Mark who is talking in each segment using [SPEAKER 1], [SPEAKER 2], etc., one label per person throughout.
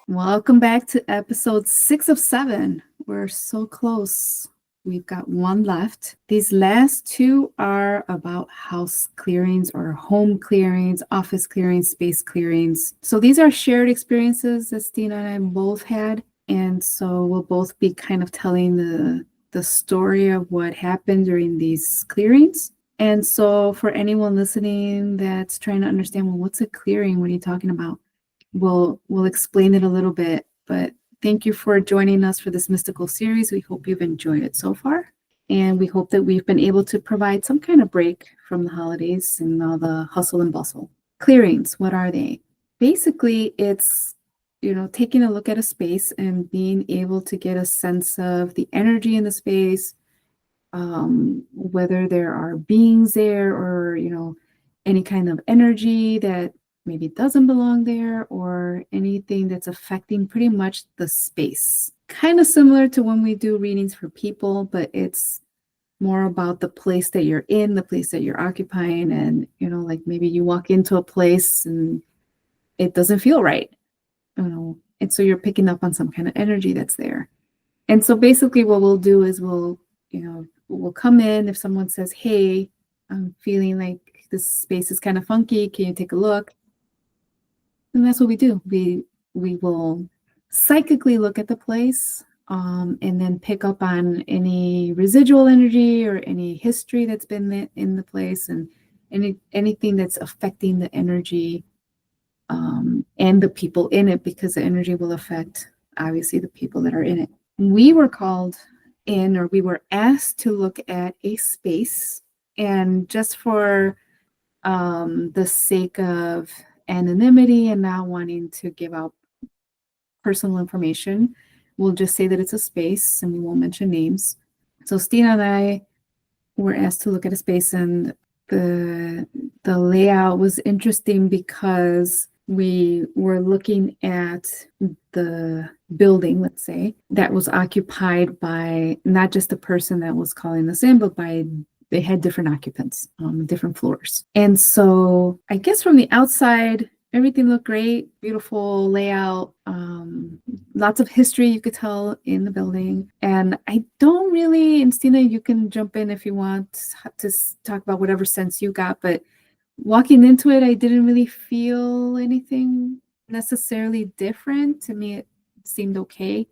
[SPEAKER 1] Welcome back to episode 6 of 7. We're so close. We've got one left. These last two are about house clearings or home clearings, office clearings, space clearings. So these are shared experiences that Stine and I both had. And so we'll both be kind of telling the story of what happened during these clearings. And so for anyone listening that's trying to understand, well, what's a clearing? What are you talking about? We'll explain it a little bit, but thank you for joining us for this mystical series. We hope you've enjoyed it so far, and we hope that we've been able to provide some kind of break from the holidays and all the hustle and bustle. Clearings, what are they? Basically, it's taking a look at a space and being able to get a sense of the energy in the space, whether there are beings there or any kind of energy that maybe doesn't belong there or anything that's affecting pretty much the space. Kind of similar to when we do readings for people, but it's more about the place that you're in, the place that you're occupying, and like maybe you walk into a place and it doesn't feel right, and so you're picking up on some kind of energy that's there. And so basically what we'll do is we'll come in if someone says, hey, I'm feeling like this space is kind of funky, can you take a look? And that's what we do. We will psychically look at the place, and then pick up on any residual energy or any history that's been in the place, and anything that's affecting the energy, and the people in it, because the energy will affect obviously the people that are in it. We were called in, or we were asked to look at a space, and just for the sake of anonymity and not wanting to give out personal information, we'll just say that it's a space and we won't mention names. So Stine and I were asked to look at a space, and the layout was interesting because we were looking at the building, let's say, that was occupied by not just the person that was calling us in, but they had different occupants on different floors. And so I guess from the outside, everything looked great, beautiful layout, lots of history you could tell in the building. And I don't really, and Stine, you can jump in if you want to talk about whatever sense you got, but walking into it, I didn't really feel anything necessarily different. To me, it seemed okay.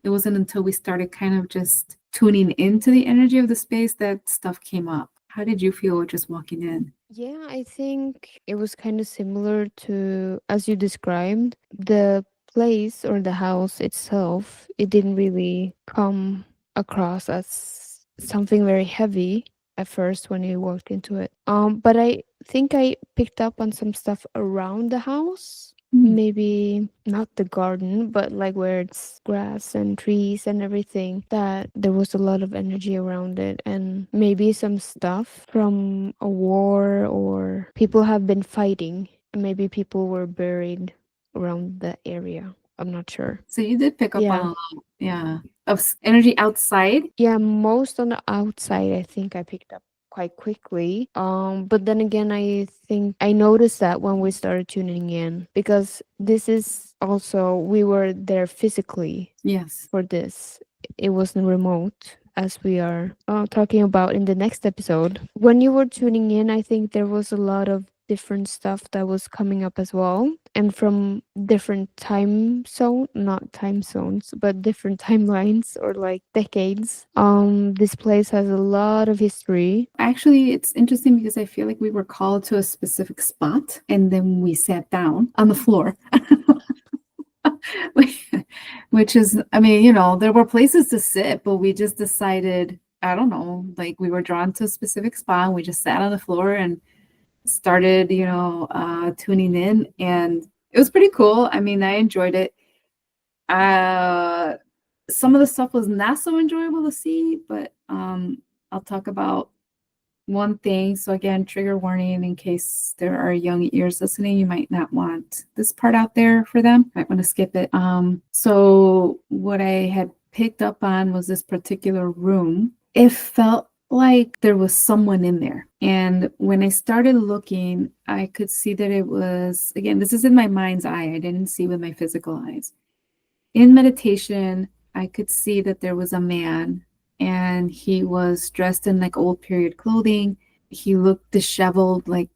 [SPEAKER 1] It wasn't until we started kind of just tuning into the energy of the space that stuff came up. How did you feel just walking in?
[SPEAKER 2] Yeah, I think it was kind of similar to as you described. The place or the house itself, it didn't really come across as something very heavy at first when you walked into it. But I think I picked up on some stuff around the house.
[SPEAKER 1] Mm.
[SPEAKER 2] Maybe not the garden, but like where it's grass and trees and everything, that there was a lot of energy around it, and maybe some stuff from a war or people have been fighting. Maybe people were buried around the area. I'm not sure.
[SPEAKER 1] So you did pick up on
[SPEAKER 2] Yeah.
[SPEAKER 1] a lot, yeah, of energy outside.
[SPEAKER 2] Yeah, most on the outside, I think I picked up quite quickly. But then again, I think I noticed that when we started tuning in, because this is also we were there physically
[SPEAKER 1] Yes.
[SPEAKER 2] for this. It wasn't remote, as we are talking about in the next episode. When you were tuning in, I think there was a lot of different stuff that was coming up as well, and from different not time zones, but different timelines or like decades. This place has a lot of history.
[SPEAKER 1] Actually, it's interesting because I feel like we were called to a specific spot and then we sat down on the floor. Which is, I mean, there were places to sit, but we just decided, I don't know, like we were drawn to a specific spot and we just sat on the floor and started, tuning in, and it was pretty cool. I mean, I enjoyed it. Uh, some of the stuff was not so enjoyable to see, but I'll talk about one thing. So again, trigger warning in case there are young ears listening. You might not want this part out there for them. Might want to skip it. So what I had picked up on was this particular room. It felt like there was someone in there. And when I started looking, I could see that it was, again, this is in my mind's eye. I didn't see with my physical eyes. in meditation, I could see that there was a man, and he was dressed in like old period clothing. He looked disheveled, like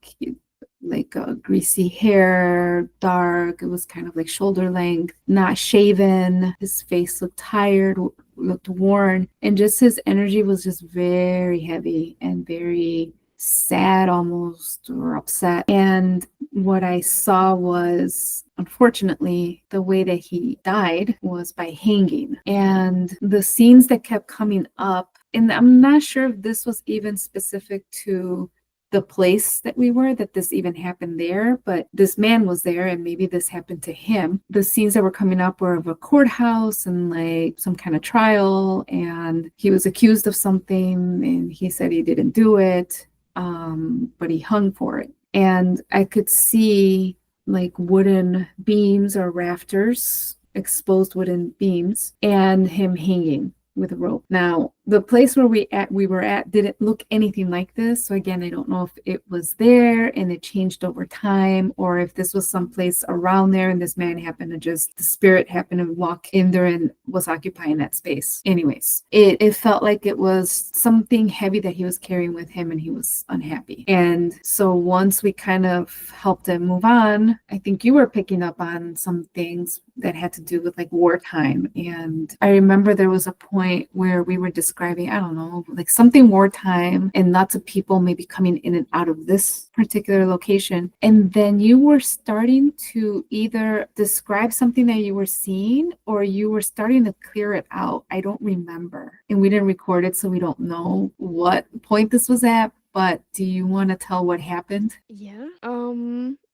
[SPEAKER 1] greasy hair, dark. It was kind of like shoulder length, not shaven. His face looked tired, looked worn, and just his energy was just very heavy and very sad almost, or upset. And what I saw was, unfortunately, the way that he died was by hanging. And the scenes that kept coming up, and I'm not sure if this was even specific to the place that we were, that this even happened there, but this man was there and maybe this happened to him. The scenes that were coming up were of a courthouse and like some kind of trial, and he was accused of something and he said he didn't do it, but he hung for it. And I could see like wooden beams or rafters, exposed wooden beams, and him hanging with a rope. Now, the place where we were at didn't look anything like this. So again, I don't know if it was there and it changed over time, or if this was someplace around there and this man happened to just, the spirit happened to walk in there and was occupying that space. Anyways, it felt like it was something heavy that he was carrying with him and he was unhappy. And so once we kind of helped him move on, I think you were picking up on some things that had to do with like wartime. And I remember there was a point where we were describing, I don't know, like something wartime and lots of people maybe coming in and out of this particular location. And then you were starting to either describe something that you were seeing or you were starting to clear it out. I don't remember. And we didn't record it, so we don't know what point this was at. But do you want to tell what happened?
[SPEAKER 2] Yeah.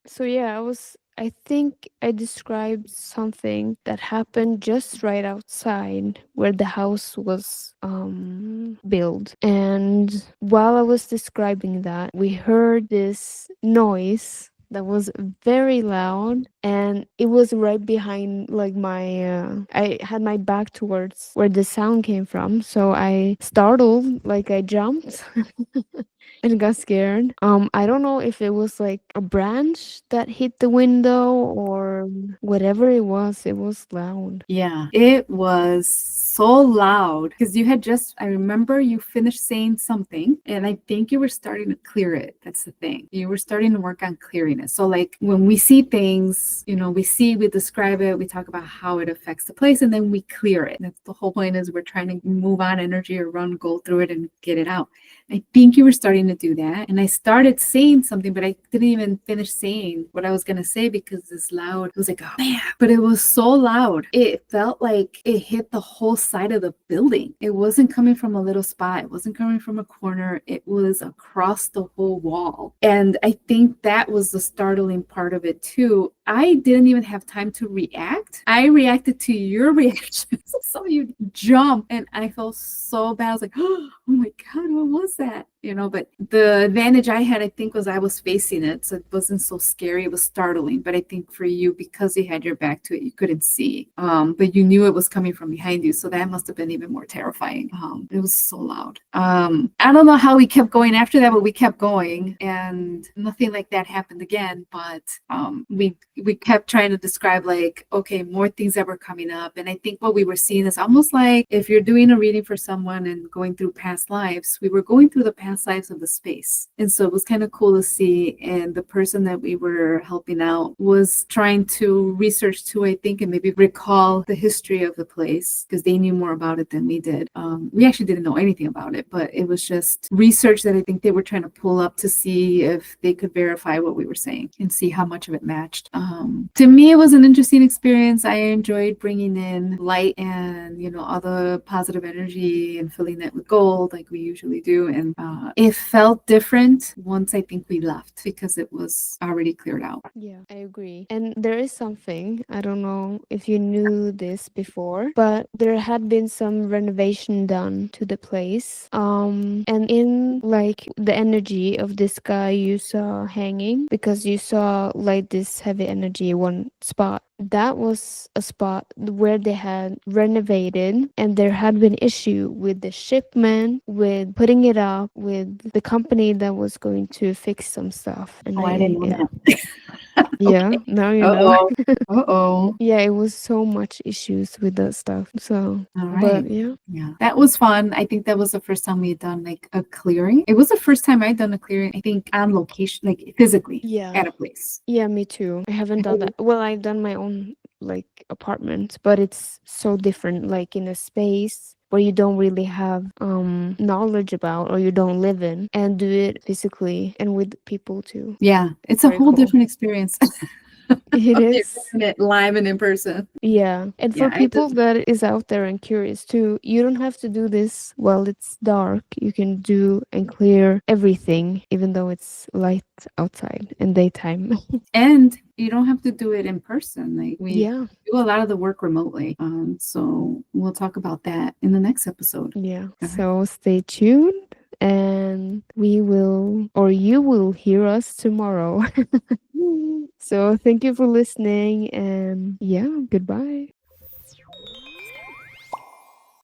[SPEAKER 2] So yeah, I think I described something that happened just right outside where the house was built. And while I was describing that, we heard this noise that was very loud, and it was right behind like I had my back towards where the sound came from, so I startled, like I jumped and got scared. I don't know if it was like a branch that hit the window or whatever it was. It was loud.
[SPEAKER 1] Yeah, it was so loud because you had just, I remember you finished saying something and I think you were starting to clear it. That's the thing. You were starting to work on clearing it. So like when we see things, we describe it, we talk about how it affects the place, and then we clear it. That's the whole point, is we're trying to move on energy or go through it and get it out. I think you were starting to do that. And I started saying something, but I didn't even finish saying what I was going to say because it's loud. It was like, oh man, but it was so loud. It felt like it hit the whole side of the building. It wasn't coming from a little spot. It wasn't coming from a corner. It was across the whole wall. And I think that was the startling part of it too. I didn't even have time to react. I reacted to your reaction. So you jump and I felt so bad. I was like, oh my God, what was that? But the advantage I had, I think, was I was facing it. So it wasn't so scary. It was startling. But I think for you, because you had your back to it, you couldn't see. But you knew it was coming from behind you. So that must have been even more terrifying. It was so loud. I don't know how we kept going after that, but we kept going and nothing like that happened again. But we kept trying to describe like, okay, more things that were coming up. And I think what we were seeing is almost like if you're doing a reading for someone and going through past lives, we were going through the past lives of the space. And so it was kind of cool to see. And the person that we were helping out was trying to research too, I think, and maybe recall the history of the place because they knew more about it than we did. We actually didn't know anything about it, but it was just research that I think they were trying to pull up to see if they could verify what we were saying and see how much of it matched. To me, it was an interesting experience. I enjoyed bringing in light and, all the positive energy and filling it with gold like we usually do. And it felt different once I think we left because it was already cleared out.
[SPEAKER 2] Yeah, I agree. And there is something, I don't know if you knew this before, but there had been some renovation done to the place. And in like the energy of this guy you saw hanging, because you saw like this heavy energy one spot, that was a spot where they had renovated, and there had been issue with the shipment, with putting it up, with the company that was going to fix some stuff. And
[SPEAKER 1] Oh, I didn't know that.
[SPEAKER 2] Yeah,
[SPEAKER 1] Okay.
[SPEAKER 2] now you know.
[SPEAKER 1] Uh-oh. Uh-oh.
[SPEAKER 2] Yeah, it was so much issues with that stuff. So,
[SPEAKER 1] All right.
[SPEAKER 2] but yeah.
[SPEAKER 1] Yeah, that was fun. I think that was the first time we had done like a clearing. It was the first time I'd done a clearing, I think, on location, like physically
[SPEAKER 2] Yeah.
[SPEAKER 1] at a place.
[SPEAKER 2] Yeah, me too. I haven't done that. Well, I've done my own like apartment, but it's so different, like in a space where you don't really have knowledge about or you don't live in, and do it physically and with people too.
[SPEAKER 1] Yeah, it's a
[SPEAKER 2] Very
[SPEAKER 1] whole
[SPEAKER 2] cool.
[SPEAKER 1] different experience.
[SPEAKER 2] It
[SPEAKER 1] You're
[SPEAKER 2] is.
[SPEAKER 1] doing it live and in person.
[SPEAKER 2] Yeah. And
[SPEAKER 1] Yeah,
[SPEAKER 2] for
[SPEAKER 1] I
[SPEAKER 2] people that is out there and curious too, you don't have to do this while it's dark. You can do and clear everything even though it's light outside and daytime.
[SPEAKER 1] and you don't have to do it in person. Like we
[SPEAKER 2] Yeah.
[SPEAKER 1] do a lot of the work remotely. So we'll talk about that in the next episode.
[SPEAKER 2] Yeah.
[SPEAKER 1] All right.
[SPEAKER 2] So stay tuned and we will, or you will hear us tomorrow. So thank you for listening and yeah, goodbye.